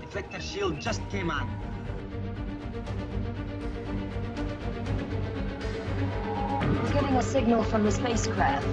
reflector shield just came on. He's getting a signal from the spacecraft.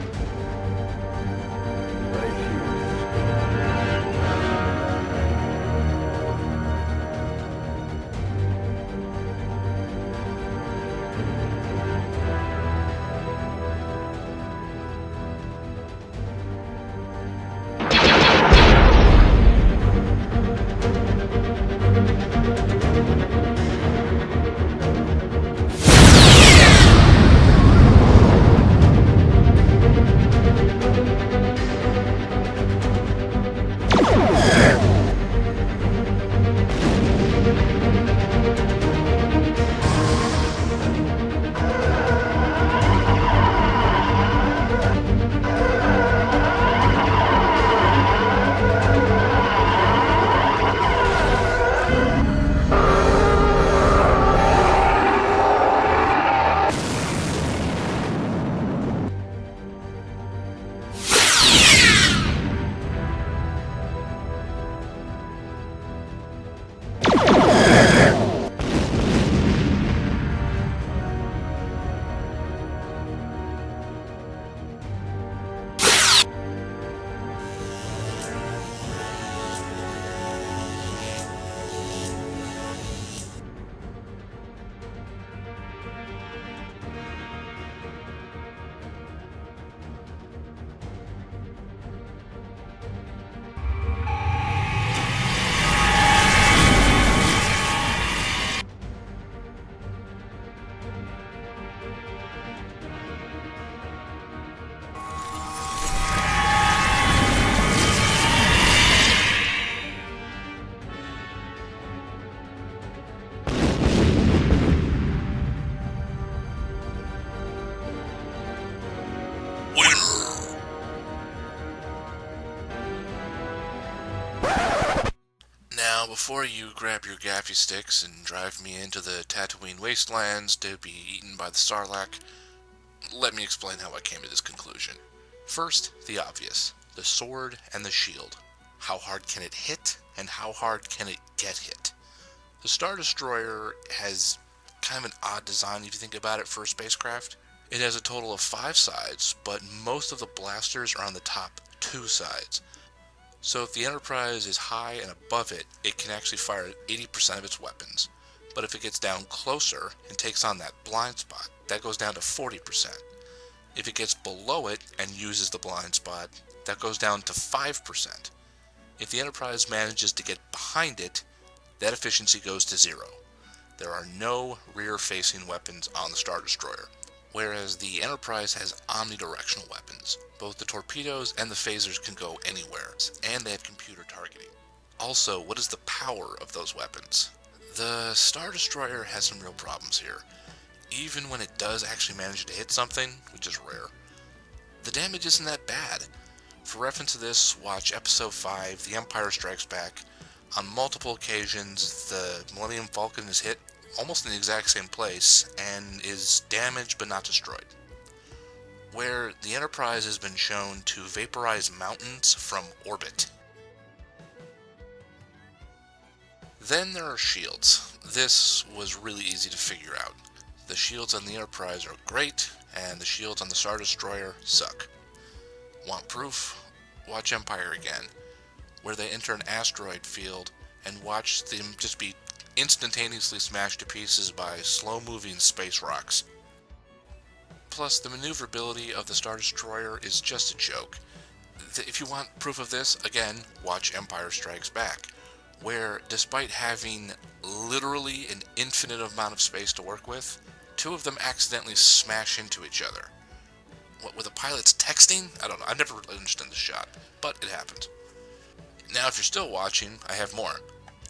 Now, before you grab your gaffy sticks and drive me into the Tatooine wastelands to be eaten by the Sarlacc, let me explain how I came to this conclusion. First, the obvious. The sword and the shield. How hard can it hit, and how hard can it get hit? The Star Destroyer has kind of an odd design if you think about it for a spacecraft. It has a total of 5 sides, but most of the blasters are on the top 2 sides. So if the Enterprise is high and above it, it can actually fire 80% of its weapons. But if it gets down closer and takes on that blind spot, that goes down to 40%. If it gets below it and uses the blind spot, that goes down to 5%. If the Enterprise manages to get behind it, that efficiency goes to 0. There are no rear-facing weapons on the Star Destroyer, whereas the Enterprise has omnidirectional weapons. Both the torpedoes and the phasers can go anywhere, and they have computer targeting. Also, what is the power of those weapons? The Star Destroyer has some real problems here. Even when it does actually manage to hit something, which is rare, the damage isn't that bad. For reference to this, watch Episode 5, The Empire Strikes Back. On multiple occasions, the Millennium Falcon is hit almost in the exact same place and is damaged but not destroyed. Where the Enterprise has been shown to vaporize mountains from orbit. Then there are shields. This was really easy to figure out. The shields on the Enterprise are great, and the shields on the Star Destroyer suck. Want proof? Watch Empire again, where they enter an asteroid field and watch them just be instantaneously smashed to pieces by slow-moving space rocks. Plus, the maneuverability of the Star Destroyer is just a joke. If you want proof of this, again, watch Empire Strikes Back, where despite having literally an infinite amount of space to work with, 2 of them accidentally smash into each other. What, were the pilots texting? I don't know, I've never really understood this shot, but it happened. Now, if you're still watching, I have more.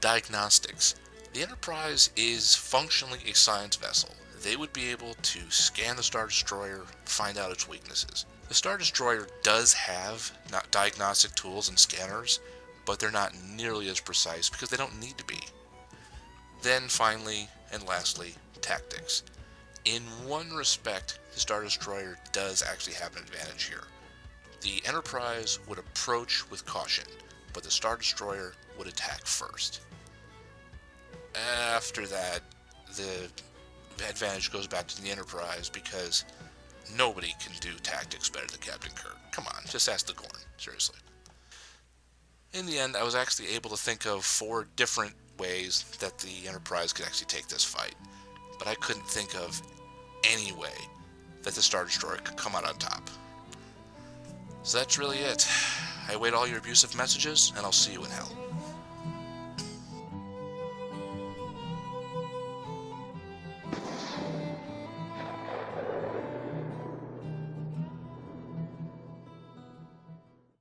Diagnostics. The Enterprise is functionally a science vessel. They would be able to scan the Star Destroyer, find out its weaknesses. The Star Destroyer does have diagnostic tools and scanners, but they're not nearly as precise because they don't need to be. Then finally, and lastly, tactics. In one respect, the Star Destroyer does actually have an advantage here. The Enterprise would approach with caution, but the Star Destroyer would attack first. After that, the advantage goes back to the Enterprise because nobody can do tactics better than Captain Kirk. Come on, just ask the Gorn, seriously. In the end, I was actually able to think of 4 different ways that the Enterprise could actually take this fight, but I couldn't think of any way that the Star Destroyer could come out on top. So that's really it. I await all your abusive messages, and I'll see you in hell.